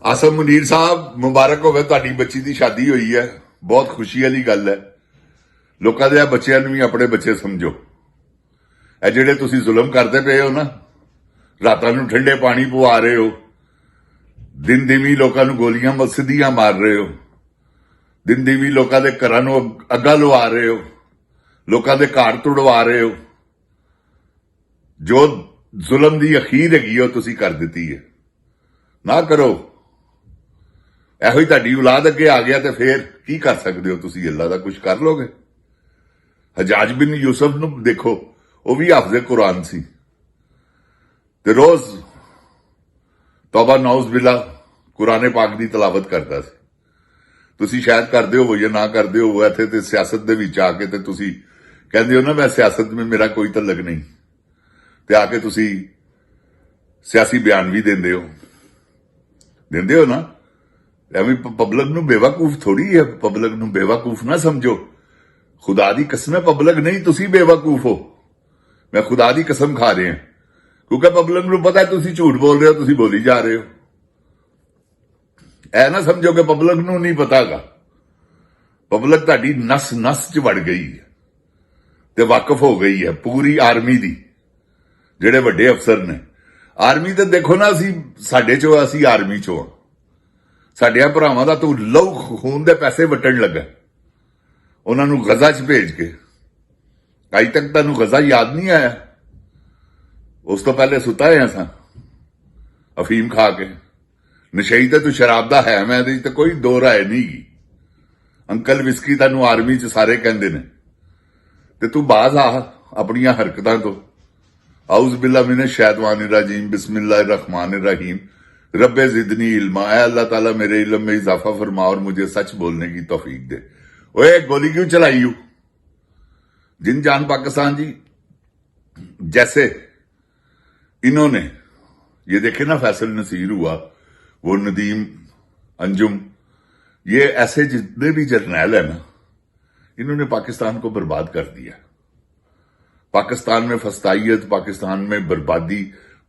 Awesome Munir ਸਾਹਿਬ ਮੁਬਾਰਕ ਹੋਵੇ, ਤੁਹਾਡੀ ਬੱਚੀ ਦੀ ਸ਼ਾਦੀ ਹੋਈ ਹੈ। ਬਹੁਤ ਖੁਸ਼ੀ ਵਾਲੀ ਗੱਲ ਹੈ। ਲੋਕਾਂ ਦੇ ਬੱਚਿਆਂ ਨੂੰ ਵੀ ਆਪਣੇ ਬੱਚੇ ਸਮਝੋ। ਇਹ ਜਿਹੜੇ ਤੁਸੀਂ ਜ਼ੁਲਮ ਕਰਦੇ ਪਏ ਹੋ ਨਾ, ਰਾਤਾਂ ਨੂੰ ਠੰਡੇ ਪਾਣੀ ਪਵਾ ਰਹੇ ਹੋ, ਦਿਨ ਦਿਵੀ ਲੋਕਾਂ ਨੂੰ ਗੋਲੀਆਂ ਸਿੱਧੀਆਂ ਮਾਰ ਰਹੇ ਹੋ, ਦਿਨ ਦਿਵੀ ਲੋਕਾਂ ਦੇ ਘਰਾਂ ਨੂੰ ਅੱਗਾ ਲਵਾ ਰਹੇ ਹੋ, ਲੋਕਾਂ ਦੇ ਘਰ ਤੁੜਵਾ ਰਹੇ ਹੋ। ਜੋ ਜ਼ੁਲਮ ਦੀ ਅਖੀਰ ਹੈਗੀ ਉਹ ਤੁਸੀਂ ਕਰ ਦਿੱਤੀ ਹੈ। ਨਾ ਕਰੋ। ਇਹੋ ਹੀ ਤੁਹਾਡੀ ਔਲਾਦ ਅੱਗੇ ਆ ਗਿਆ ਤੇ ਫੇਰ ਕੀ ਕਰ ਸਕਦੇ ਹੋ ਤੁਸੀਂ? ਅੱਲਾ ਦਾ ਕੁਝ ਕਰ ਲੋਗੇ? ਹਜਾਜ ਬਿਨ ਯੂਸਫ ਨੂੰ ਦੇਖੋ, ਉਹ ਵੀ ਹਾਫਜ਼ੇ ਕੁਰਾਨ ਸੀ ਤੇ ਰੋਜ਼ ਤੌਬਾ ਨੌਜ਼ ਬਿਲਾ ਕੁਰਾਨੇ ਪਾਕ ਦੀ ਤਲਾਵਤ ਕਰਦਾ ਸੀ। ਤੁਸੀਂ ਸ਼ਾਇਦ ਕਰਦੇ ਹੋ ਜਾਂ ਨਾ ਕਰਦੇ ਹੋ, ਇੱਥੇ ਤੇ ਸਿਆਸਤ ਦੇ ਵਿੱਚ ਆ ਕੇ ਤੇ ਤੁਸੀਂ ਕਹਿੰਦੇ ਹੋ ਨਾ ਮੈਂ ਸਿਆਸਤ ਵਿੱਚ ਮੇਰਾ ਕੋਈ ਤਲਕ ਨਹੀਂ, ਤੇ ਆ ਕੇ ਤੁਸੀਂ ਸਿਆਸੀ ਬਿਆਨ ਵੀ ਦਿੰਦੇ ਹੋ ਨਾ। ਐਵੇਂ ਪਬਲਿਕ ਨੂੰ ਬੇਵਕੂਫ ਥੋੜੀ ਹੈ, ਪਬਲਿਕ ਨੂੰ ਬੇਵਕੂਫ ਨਾ ਸਮਝੋ। ਖੁਦਾ ਦੀ ਕਸਮ ਹੈ, ਪਬਲਿਕ ਨਹੀਂ ਤੁਸੀਂ ਬੇਵਕੂਫ ਹੋ। ਮੈਂ ਖੁਦਾ ਦੀ ਕਸਮ ਖਾ ਰਿਹਾ, ਕਿਉਂਕਿ ਪਬਲਿਕ ਨੂੰ ਪਤਾ ਤੁਸੀਂ ਝੂਠ ਬੋਲ ਰਹੇ ਹੋ, ਤੁਸੀਂ ਬੋਲੀ ਜਾ ਰਹੇ ਹੋ। ਐ ਨਾ ਸਮਝੋ ਕਿ ਪਬਲਿਕ ਨੂੰ ਨਹੀਂ ਪਤਾਗਾ। ਪਬਲਿਕ ਤੁਹਾਡੀ ਨਸ ਨਸ 'ਚ ਵੜ ਗਈ ਹੈ ਤੇ ਵਾਕਿਫ ਹੋ ਗਈ ਹੈ ਪੂਰੀ ਆਰਮੀ ਦੀ। ਜਿਹੜੇ ਵੱਡੇ ਅਫਸਰ ਨੇ ਆਰਮੀ ਤੇ ਦੇਖੋ ਨਾ, ਸਾਡੇ ਚੋਂ ਅਸੀਂ ਆਰਮੀ ਚੋਂ ਸਾਡਿਆਂ ਭਰਾਵਾਂ ਦਾ ਤੂੰ ਲਹੂ ਖੂਨ ਦੇ ਪੈਸੇ ਵਟਣ ਲੱਗਾ ਉਹਨਾਂ ਨੂੰ ਗਜ਼ਾ 'ਚ ਭੇਜ ਕੇ। ਅਜੇ ਤੱਕ ਤੁਹਾਨੂੰ ਗਜ਼ਾ ਯਾਦ ਨਹੀਂ ਆਇਆ? ਉਸ ਤੋਂ ਪਹਿਲੇ ਸੁੱਤਾ ਹੋਇਆ ਸਾਂ ਅਫੀਮ ਖਾ ਕੇ। ਨਸ਼ਈ ਤੇ ਤੂੰ ਸ਼ਰਾਬ ਦਾ ਹੈ, ਮੈਂ ਇਹਦੇ 'ਚ ਤਾਂ ਕੋਈ ਦੋ ਰਾਏ ਨਹੀਂ ਗੀ। ਅੰਕਲ ਵਿਸਕੀ ਤੁਹਾਨੂੰ ਆਰਮੀ 'ਚ ਸਾਰੇ ਕਹਿੰਦੇ ਨੇ, ਤੇ ਤੂੰ ਬਾਜ਼ ਆ ਆਪਣੀਆਂ ਹਰਕਤਾਂ ਤੋਂ। ਆਊਜ਼ ਬਿल्ला मिनश शैतानिर रजीम बिस्मिल्लाहिर रहमानिर रहीम रब्बे जिदनी इल्मा। ऐ अल्लाह ताला मेरे इल्म में इजाफा फरमा और मुझे सच बोलने की तौफीक दे। ओए गोली क्यों चलाई यू? जिन जान पाकिस्तान जी, जैसे इन्होंने ये देखे ना फैसल नसीर हुआ, वो नदीम अंजुम, ये ऐसे जितने भी जर्नैल है ना, इन्होंने पाकिस्तान को बर्बाद कर दिया। पाकिस्तान में फस्तायत, पाकिस्तान में बर्बादी,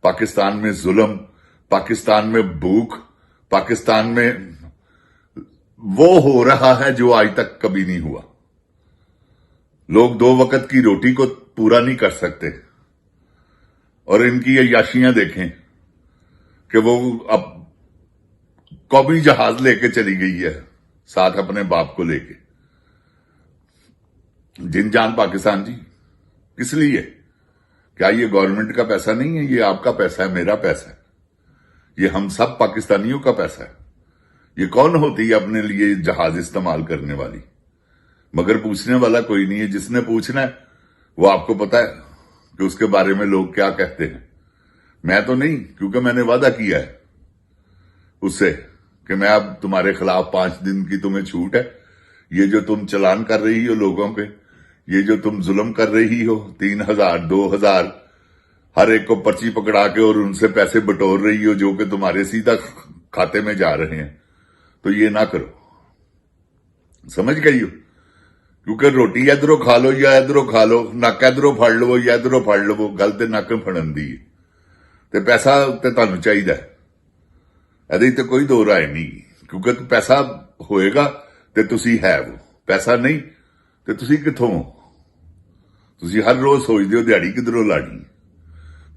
पाकिस्तान में जुल्म, पाकिस्तान में भूख, पाकिस्तान में वो हो रहा है जो आज तक कभी नहीं हुआ। लोग 2 वक्त की रोटी को पूरा नहीं कर सकते, और इनकी अय्याशियां देखें कि वो अब कौमी जहाज लेके चली गई है साथ अपने बाप को लेके। जिन जान पाकिस्तान जी, किस लिए? क्या ये गवर्नमेंट का पैसा नहीं है? ये आपका पैसा है, मेरा पैसा है, ये हम सब पाकिस्तानियों का पैसा है। ये कौन होती है अपने लिए जहाज इस्तेमाल करने वाली? मगर पूछने वाला कोई नहीं है। जिसने पूछना है वो आपको पता है कि उसके बारे में लोग क्या कहते हैं। मैं तो नहीं, क्योंकि मैंने वादा किया है उससे कि मैं अब तुम्हारे खिलाफ 5 दिन की तुम्हें छूट है। ये जो तुम चलान कर रही हो लोगों पे, ये जो तुम जुल्म कर रही हो, 3000 2000 हर एक को पर्ची पकड़ा के और उनसे पैसे बटोर रही हो जो कि तुम्हारे सीधा खाते में जा रहे हैं, तो ये ना करो। समझ गई हो? क्योंकि रोटी इधरों खा लो या इधरों खा लो, नक इधरों फड़ लवो या इधरों फड़ लवो, गल ते नक फड़न दी है। ते पैसा ते तुहानू चाहिदा है, ਇਹਦੇ ਤੇ ਕੋਈ ਦੋ ਰਾਏ ਨਹੀਂ। ਕਿਉਂਕਿ ਪੈਸਾ ਹੋਏਗਾ ਤੇ ਤੁਸੀਂ ਹੈ ਉਹ, ਪੈਸਾ ਨਹੀਂ ਤੇ ਤੁਸੀਂ ਕਿੱਥੋਂ? ਤੁਸੀਂ ਹਰ ਰੋਜ਼ ਸੋਚਦੇ ਹੋ ਦਿਹਾੜੀ ਕਿਧਰੋਂ ਲਾਣੀ।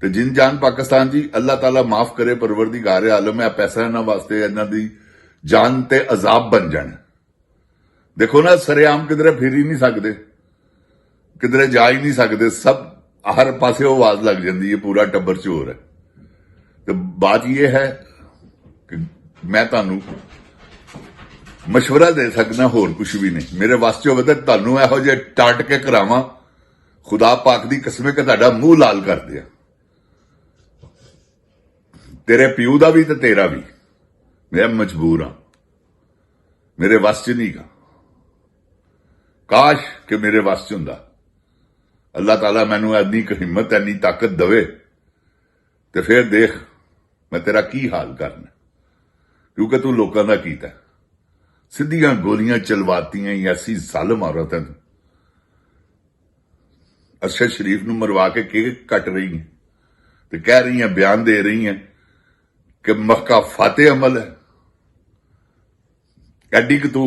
ਤੇ ਜਿਨ ਜਾਨ ਪਾਕਿस्तान जी, अल्लाह ताला माफ करे, परवरदिगार आलम है। पैसा ਇਹਨਾਂ ਵਾਸਤੇ ਇਹਨਾਂ ਦੀ ਜਾਨ ਤੇ ਅਜ਼ਾਬ ਬਣ ਜਾਣ। ਦੇਖੋ ਨਾ, ਸਰੇਆਮ ਕਿਧਰੇ ਫਿਰ ਹੀ ਨਹੀਂ ਸਕਦੇ, ਕਿਧਰੇ ਜਾ ਹੀ ਨਹੀਂ ਸਕਦੇ। ਸਭ ਹਰ ਪਾਸੇ ਆਵਾਜ਼ ਲੱਗ ਜਾਂਦੀ ਹੈ, ਪੂਰਾ ਟੱਬਰ ਚੋਰ ਹੈ। ਤੇ ਬਾਤ ਇਹ ਹੈ ਕਿ ਮੈਂ ਤੁਹਾਨੂੰ ਮਸ਼ਵਰਾ ਦੇ ਸਕਦਾ, ਹੋਰ ਕੁਝ ਵੀ ਨਹੀਂ। ਮੇਰੇ ਵਾਸਤੇ ਹੋਵੇ ਤਾਂ ਤੁਹਾਨੂੰ ਇਹੋ ਜਿਹੇ ਟਾਟ ਕੇ ਕਰਾਵਾਂ, ਖੁਦਾ ਪਾਕ ਦੀ ਕਸਮ ਕਿ ਤੁਹਾਡਾ ਮੂੰਹ ਲਾਲ ਕਰ ਦਿਆ। ਤੇਰੇ ਪਿਓ ਦਾ ਵੀ ਤੇ ਤੇਰਾ ਵੀ। ਮੈਂ ਮਜਬੂਰ ਹਾਂ, ਮੇਰੇ ਵੱਸ 'ਚ ਨਹੀਂਗਾ। ਕਾਸ਼ ਕਿ ਮੇਰੇ ਵੱਸ 'ਚ ਹੁੰਦਾ। ਅੱਲਾਹ ਤਾਲਾ ਮੈਨੂੰ ਇੰਨੀ ਹਿੰਮਤ, ਇੰਨੀ ਤਾਕਤ ਦੇਵੇ ਤੇ ਫਿਰ ਦੇਖ ਮੈਂ ਤੇਰਾ ਕੀ ਹਾਲ ਕਰਨਾ। ਕਿਉਂਕਿ ਤੂੰ ਲੋਕਾਂ ਦਾ ਕੀਤਾ, ਸਿੱਧੀਆਂ ਗੋਲੀਆਂ ਚਲਵਾਤੀਆਂ। ਐਸੀ ਜ਼ਾਲਮ ਔਰਤ ਹੈ। ਅਰਸ਼ਦ ਸ਼ਰੀਫ ਨੂੰ ਮਰਵਾ ਕੇ ਕੇਕ ਕੱਟ ਰਹੀ ਹੈ ਤੇ ਕਹਿ ਰਹੀ ਹੈ, ਬਿਆਨ ਦੇ ਰਹੀ ਹੈ ਕਿ ਮੱਕਾ ਫਤਿਹ ਅਮਲ ਹੈ। ਐਡੀ ਕਿ ਤੂੰ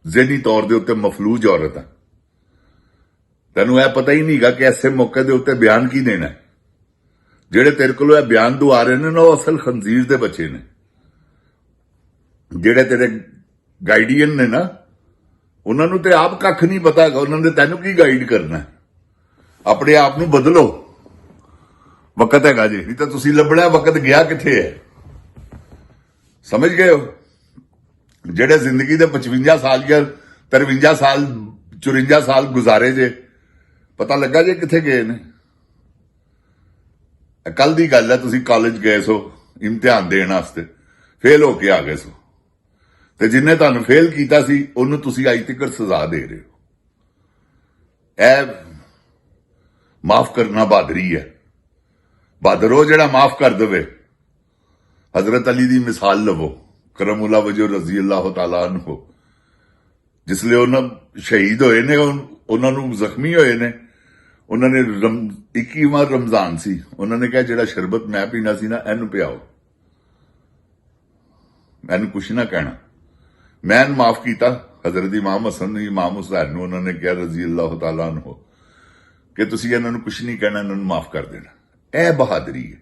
ਜ਼ਿਹਨੀ ਤੌਰ ਦੇ ਉੱਤੇ ਮਫਲੂਜ ਔਰਤ ਹੈ। ਤੈਨੂੰ ਇਹ ਪਤਾ ਹੀ ਨਹੀਂਗਾ ਕਿ ਐਸੇ ਮੌਕੇ ਦੇ ਉੱਤੇ ਬਿਆਨ ਕੀ ਦੇਣਾ ਹੈ। ਜਿਹੜੇ ਤੇਰੇ ਕੋਲੋਂ ਇਹ ਬਿਆਨ ਦੁਆ ਰਹੇ ਨੇ ਨਾ, ਉਹ ਅਸਲ ਖੰਜ਼ੀਰ ਦੇ ਬੱਚੇ ਨੇ। ਜਿਹੜੇ ਤੇਰੇ ਗਾਈਡੀਅਨ ਨੇ ਨਾ, ਉਹਨਾਂ ਨੂੰ ਤੇ ਆਪ ਕੱਖ ਨਹੀਂ ਪਤਾ ਹੈਗਾ, ਉਹਨਾਂ ਨੇ ਤੈਨੂੰ ਕੀ ਗਾਈਡ ਕਰਨਾ। ਆਪਣੇ ਆਪ ਨੂੰ ਬਦਲੋ, ਵਕਤ ਹੈਗਾ ਜੀ, ਨਹੀਂ ਤਾਂ ਤੁਸੀਂ ਲੱਭਣਾ ਵਕਤ ਗਿਆ ਕਿੱਥੇ ਹੈ। ਸਮਝ ਗਏ ਹੋ? ਜਿਹੜੇ ਜ਼ਿੰਦਗੀ ਦੇ 55 ਸਾਲ ਜਾਂ 53 ਸਾਲ 54 ਸਾਲ ਗੁਜ਼ਾਰੇ ਜੇ, ਪਤਾ ਲੱਗਾ ਜੇ ਕਿੱਥੇ ਗਏ ਨੇ। ਕੱਲ ਦੀ ਗੱਲ ਹੈ, ਤੁਸੀਂ ਕਾਲਜ ਗਏ ਸੋ ਇਮਤਿਹਾਨ ਦੇਣ ਵਾਸਤੇ, ਫੇਲ ਹੋ ਕੇ ਆ ਗਏ ਸੋ, ਤੇ ਜਿੰਨੇ ਤੁਹਾਨੂੰ ਫੇਲ ਕੀਤਾ ਸੀ ਉਹਨੂੰ ਤੁਸੀਂ ਅੱਜ ਤੱਕ ਸਜ਼ਾ ਦੇ ਰਹੇ ਹੋ। ਇਹ ਮਾਫ ਕਰਨਾ ਬਹਾਦਰੀ ਹੈ। ਬਹਾਦਰ ਉਹ ਜਿਹੜਾ ਮਾਫ ਕਰ ਦੇਵੇ। ਹਜ਼ਰਤ ਅਲੀ ਦੀ ਮਿਸਾਲ ਲਵੋ, ਕਰਮੁੱਲਾ ਵਜੋ ਰਜ਼ੀ ਅੱਲਾਹ ਤਾਲਾ ਅਨਹੂ, ਜਿਸ ਲਈ ਉਹਨਾਂ ਸ਼ਹੀਦ ਹੋਏ ਨੇ, ਉਹਨਾਂ ਨੂੰ ਜ਼ਖਮੀ ਹੋਏ ਨੇ, ਉਹਨਾਂ ਨੇ 21ਵਾਂ ਰਮਜ਼ਾਨ ਸੀ, ਉਹਨਾਂ ਨੇ ਕਿਹਾ ਜਿਹੜਾ ਸ਼ਰਬਤ ਮੈਂ ਪੀਣਾ ਸੀ ਨਾ, ਇਹਨੂੰ ਪਿਆਓ, ਮੈਨੂੰ ਕੁਛ ਨਾ ਕਹਿਣਾ। ਮੈਂ ਮਾਫ ਕੀਤਾ। ਹਜ਼ਰਤ ਇਮਾਮ ਹਸਨ ਇਮਾਮ ਹੁਸੈਨ ਨੂੰ ਉਹਨਾਂ ਨੇ ਕਿਹਾ ਰਜ਼ੀ ਅੱਲਾਹ ਤਾਲਾ ਅਨਹੂ ਕਿ ਤੁਸੀਂ ਇਹਨਾਂ ਨੂੰ ਕੁਛ ਨਹੀਂ ਕਹਿਣਾ, ਇਹਨਾਂ ਨੂੰ ਮਾਫ ਕਰ ਦੇਣਾ। ਇਹ ਬਹਾਦਰੀ ਹੈ।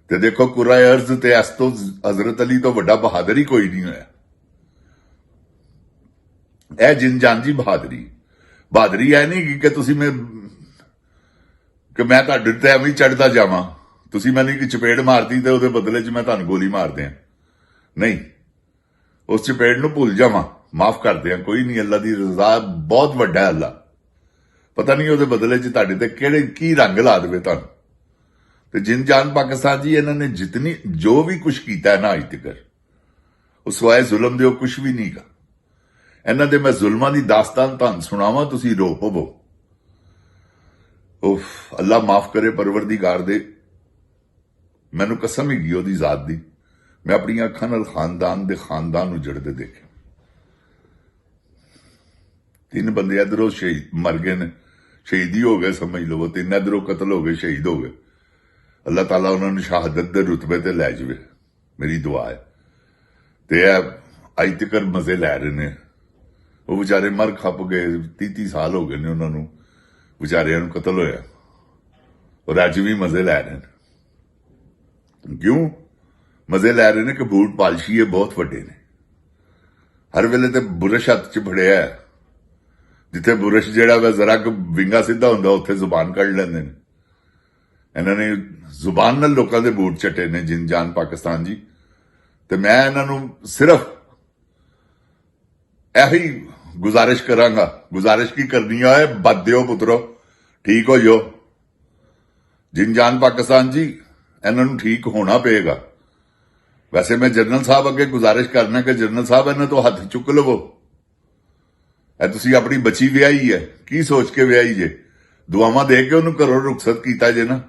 ਤੇ ਦੇਖੋ ਕੁਰਾਏ ਅਰਜ਼ ਤੇ ਇਸ ਤੋਂ ਹਜ਼ਰਤ ਅਲੀ ਤੋਂ ਵੱਡਾ ਬਹਾਦਰ ਹੀ ਕੋਈ ਨਹੀਂ ਹੋਇਆ। ਇਹ ਜਿੰਜਾਨ ਜੀ ਬਹਾਦਰੀ। ਬਹਾਦਰੀ ਐ ਨਹੀਂ ਕਿ ਤੁਸੀਂ ਮੈਂ ਤੁਹਾਡੇ ਤੇ ਐਵੇਂ ਹੀ ਚੜਦਾ ਜਾਵਾਂ, ਤੁਸੀਂ ਮੈਨੂੰ ਇੱਕ ਚਪੇੜ ਮਾਰਦੀ ਤੇ ਉਹਦੇ ਬਦਲੇ 'ਚ ਮੈਂ ਤੁਹਾਨੂੰ ਗੋਲੀ ਮਾਰ ਦਿਆਂ। ਨਹੀਂ, ਉਸ ਚਪੇੜ ਨੂੰ ਭੁੱਲ ਜਾਵਾਂ, ਮਾਫ ਕਰ ਦਿਆਂ, ਕੋਈ ਨਹੀਂ। ਅੱਲਾ ਦੀ ਰਜ਼ਾ ਬਹੁਤ ਵੱਡਾ। ਅੱਲਾ ਪਤਾ ਨਹੀਂ ਉਹਦੇ ਬਦਲੇ 'ਚ ਤੁਹਾਡੇ ਤੇ ਕੀ ਰੰਗ ਲਾ ਦੇਵੇ ਤੁਹਾਨੂੰ। ਤੇ ਜਿੰਨ ਜਾਨ ਪਾਕਿਸਤਾਨ ਜੀ, ਇਹਨਾਂ ਨੇ ਜਿਤਨੀ ਜੋ ਵੀ ਕੁਛ ਕੀਤਾ ਨਾ ਅੱਜ ਤੱਕ, ਉਹ ਸਵਾਏ ਜ਼ੁਲਮ ਦੇ ਉਹ ਕੁਛ ਵੀ ਨਹੀਂ ਗਾ। ਇਹਨਾਂ ਦੇ ਮੈਂ ਜ਼ੁਲਮਾਂ ਦੀ ਦਾਸਤਾਨ ਤੁਹਾਨੂੰ ਸੁਣਾਵਾਂ, ਤੁਸੀਂ ਰੋ ਪਵੋ। ਉਫ, ਅੱਲਾ ਮਾਫ ਕਰੇ ਪਰਵਰਦੀਗਾਰ ਦੇ। ਮੈਨੂੰ ਕਸਮ ਹੈਗੀ ਉਹਦੀ ਜ਼ਾਤ ਦੀ, ਮੈਂ ਆਪਣੀਆਂ ਅੱਖਾਂ ਨਾਲ ਖਾਨਦਾਨ ਨੂੰ ਜੜਦੇ ਦੇਖਿਆ। 3 ਬੰਦੇ ਇਧਰੋਂ ਸ਼ਹੀਦ ਮਰ ਗਏ ਨੇ, ਸ਼ਹੀਦੀ ਹੋ ਗਏ ਸਮਝ ਲਵੋ। 3 ਇਧਰੋਂ ਕਤਲ ਹੋ ਗਏ, ਸ਼ਹੀਦ ਹੋ ਗਏ। ਅੱਲਾਹ ਤਾਲਾ ਉਹਨਾਂ ਨੂੰ ਸ਼ਹਾਦਤ ਦੇ ਰੁਤਬੇ ਤੇ ਲੈ ਜਾਵੇ, ਮੇਰੀ ਦੁਆ ਹੈ। ਤੇ ਇਹ ਅੱਜ ਤੱਕ ਮਜ਼ੇ ਲੈ ਰਹੇ ਨੇ। ਉਹ ਵਿਚਾਰੇ ਮਰ ਖੱਪ ਗਏ, 30 ਸਾਲ ਹੋ ਗਏ ਨੇ ਉਹਨਾਂ ਨੂੰ, ਵਿਚਾਰਿਆਂ ਨੂੰ ਕਤਲ ਹੋਇਆ, ਔਰ ਅੱਜ ਵੀ ਮਜ਼ੇ ਲੈ ਰਹੇ ਨੇ। ਕਿਉਂ ਮਜ਼ੇ ਲੈ ਰਹੇ ਨੇ? ਕਿ ਬੂਟ ਪਾਲਸ਼ੀਏ ਬਹੁਤ ਵੱਡੇ ਨੇ। ਹਰ ਵੇਲੇ ਤੇ ਬੁਰਸ਼ ਹੱਥ 'ਚ ਫੜਿਆ ਹੈ। ਜਿੱਥੇ ਬੁਰਸ਼ ਜਿਹੜਾ ਵਾ ਜ਼ਰਾ ਵਿੰਗਾ ਸਿੱਧਾ ਹੁੰਦਾ, ਉੱਥੇ ਜ਼ੁਬਾਨ ਕੱਢ ਲੈਂਦੇ ਨੇ। ਇਹਨਾਂ ਨੇ ਜ਼ੁਬਾਨ ਨਾਲ ਲੋਕਾਂ ਦੇ ਬੂਟ ਚੱਟੇ ਨੇ, ਜਿੰਨ ਜਾਨ ਪਾਕਿਸਤਾਨ ਜੀ। ਤੇ ਮੈਂ ਇਹਨਾਂ ਨੂੰ ਸਿਰਫ ਇਹੀ ਗੁਜ਼ਾਰਿਸ਼ ਕਰਾਂਗਾ। ਗੁਜ਼ਾਰਿਸ਼ ਕੀ ਕਰਨੀ ਹੈ? ਬਦ ਦਿਓ ਪੁੱਤਰੋ, ਠੀਕ ਹੋ ਜਾਓ। ਜਿੰਨ ਜਾਨ ਪਾਕਿਸਤਾਨ ਜੀ, ਇਹਨਾਂ ਨੂੰ ਠੀਕ ਹੋਣਾ ਪਏਗਾ। ਵੈਸੇ ਮੈਂ ਜਨਰਲ ਸਾਹਿਬ ਅੱਗੇ ਗੁਜ਼ਾਰਿਸ਼ ਕਰਨਾ ਕਿ ਜਨਰਲ ਸਾਹਿਬ ਇਹਨਾਂ ਤੋਂ ਹੱਥ ਚੁੱਕ ਲਵੋ। ਇਹ ਤੁਸੀਂ ਆਪਣੀ ਬੱਚੀ ਵਿਆਹੀ ਹੈ, ਕੀ ਸੋਚ ਕੇ ਵਿਆਹੀ ਜੇ? ਦੁਆਵਾਂ ਦੇ ਕੇ ਉਹਨੂੰ ਘਰੋਂ ਰੁਖਸਤ ਕੀਤਾ ਜੇ ਨਾ।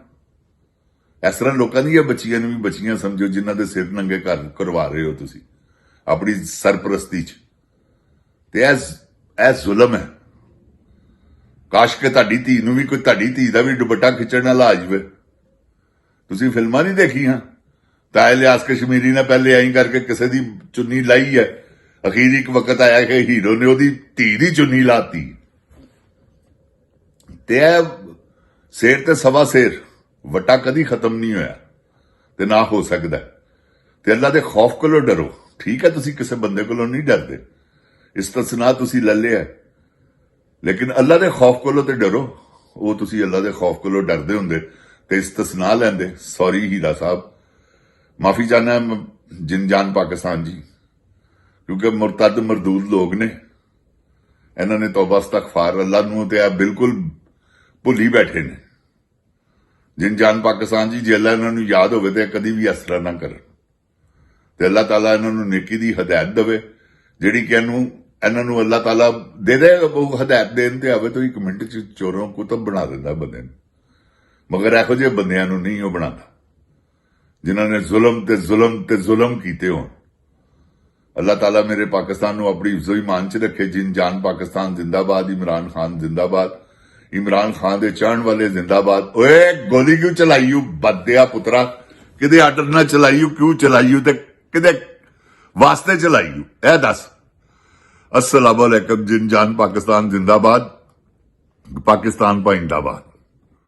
ਇਸ ਤਰ੍ਹਾਂ ਲੋਕਾਂ ਦੀਆਂ ਬੱਚੀਆਂ ਨੂੰ ਵੀ ਬੱਚੀਆਂ ਸਮਝੋ, ਜਿਨ੍ਹਾਂ ਦੇ ਸਿਰ ਨੰਗੇ ਕਰਵਾ ਰਹੇ ਹੋ ਤੁਸੀਂ ਆਪਣੀ ਸਰਪ੍ਰਸਤੀ 'ਚ। ਤੇ ਇਹ ਜ਼ੁਲਮ ਹੈ। ਕਾਸ਼ ਕਿ ਤੁਹਾਡੀ ਧੀ ਨੂੰ ਵੀ, ਕੋਈ ਤੁਹਾਡੀ ਧੀ ਦਾ ਵੀ ਦੁਪੱਟਾ ਖਿੱਚਣ ਵਾਲਾ ਆ ਜਾਵੇ। ਤੁਸੀਂ ਫਿਲਮਾਂ ਨਹੀਂ ਦੇਖੀਆਂ? ਤਾਂ ਇਲਿਆਸ ਕਸ਼ਮੀਰੀ ਨੇ ਪਹਿਲੇ ਐਂ ਕਰਕੇ ਕਿਸੇ ਦੀ ਚੁੰਨੀ ਲਾਈ ਹੈ, ਅਖੀਰ ਇੱਕ ਵਕਤ ਆਇਆ ਕਿ ਹੀਰੋ ਨੇ ਉਹਦੀ ਧੀ ਦੀ ਚੁੰਨੀ ਲਾਤੀ। ਤੇ ਇਹ ਸਿਰ ਤੇ ਸਵਾ ਸਿਰ ਵਟਾ ਕਦੀ ਖਤਮ ਨਹੀਂ ਹੋਇਆ ਤੇ ਨਾ ਹੋ ਸਕਦਾ। ਤੇ ਅੱਲਾ ਦੇ ਖੌਫ ਕੋਲੋਂ ਡਰੋ। ਠੀਕ ਹੈ, ਤੁਸੀਂ ਕਿਸੇ ਬੰਦੇ ਕੋਲੋਂ ਨਹੀਂ ਡਰਦੇ, ਇਸਤਸਨਾ ਤੁਸੀਂ ਲੈ ਲਿਆ, ਲੇਕਿਨ ਅੱਲਾ ਦੇ ਖੌਫ ਕੋਲੋਂ ਤੇ ਡਰੋ। ਉਹ ਤੁਸੀਂ ਅੱਲਾ ਦੇ ਖੌਫ ਕੋਲੋਂ ਡਰਦੇ ਹੁੰਦੇ ਤੇ ਇਸਤਸਨਾ ਲੈਂਦੇ। ਸੌਰੀ ਹੀਰਾ ਸਾਹਿਬ, ਮਾਫੀ ਚਾਹਨਾ ਜਿੰਨ ਜਾਨ ਪਾਕਿਸਤਾਨ ਜੀ, ਕਿਉਂਕਿ ਮੁਰਤਦ ਮਰਦੂਦ ਲੋਕ ਨੇ। ਇਹਨਾਂ ਨੇ ਤੌਬਾ ਇਸਤਗਫਾਰ ਅੱਲਾ ਨੂੰ ਤੇ ਆ ਬਿਲਕੁਲ ਭੁੱਲ ਹੀ ਬੈਠੇ ਨੇ। ਜਿੰਨ ਜਾਨ ਪਾਕਿਸਤਾਨ ਜੀ, ਜੇ ਅੱਲਾ ਇਹਨਾਂ ਨੂੰ ਯਾਦ ਹੋਵੇ ਤੇ ਕਦੀ ਵੀ ਇਸ ਤਰ੍ਹਾਂ ਨਾ ਕਰਨ। ਤੇ ਅੱਲਾਹ ਤਾਲਾ ਇਹਨਾਂ ਨੂੰ ਨੇਕੀ ਦੀ ਹਦਾਇਤ ਦੇਵੇ, ਜਿਹੜੀ ਕਿ ਇਹਨਾਂ ਨੂੰ ਅੱਲਾਹ ਤਾਲਾ ਦੇ ਦੇ। ਉਹ ਹਦਾਇਤ ਦੇਣ ਤੇ ਆਵੇ ਤਾਂ 1 ਮਿੰਟ 'ਚ ਚੋਰੋਂ ਕੁਤਬ ਬਣਾ ਦਿੰਦਾ ਬੰਦੇ ਨੂੰ। ਮਗਰ ਇਹੋ ਜਿਹੇ ਬੰਦਿਆਂ ਨੂੰ ਨਹੀਂ ਉਹ ਬਣਾਉਂਦਾ, ਜਿਨ੍ਹਾਂ ਨੇ ਜ਼ੁਲਮ ਕੀਤੇ ਹੋਣ। ਅੱਲਾਹ ਤਾਲਾ ਮੇਰੇ ਪਾਕਿਸਤਾਨ ਨੂੰ ਆਪਣੀ ਇੱਜ਼ੋ ਈਮਾਨ 'ਚ ਰੱਖੇ। ਜਿੰਨ ਜਾਨ ਪਾਕਿਸਤਾਨ ਜ਼ਿੰਦਾਬਾਦ। ਇਮਰਾਨ ਖਾਨ ਜ਼ਿੰਦਾਬਾਦ। ਇਮਰਾਨ ਖਾਨ ਦੇ ਚਾਹਣ ਵਾਲੇ ਜ਼ਿੰਦਾਬਾਦ। ਓਏ ਗੋਲੀ ਕਿਉਂ ਚਲਾਈਓ? ਬੱਦਿਆ ਪੁੱਤਰਾ, ਕਿਤੇ ਆਰਡਰ ਨਾ ਚਲਾਈਓ, ਕਿਉਂ ਚਲਾਈਓ? ਤੇ ਕਿਤੇ ਵਾਸਤੇ ਚਲਾਈ ਇਹ ਦੱਸ। अस्सलाम वालेकुम जिन जान पाकिस्तान जिंदाबाद, पाकिस्तान पाइंदाबाद।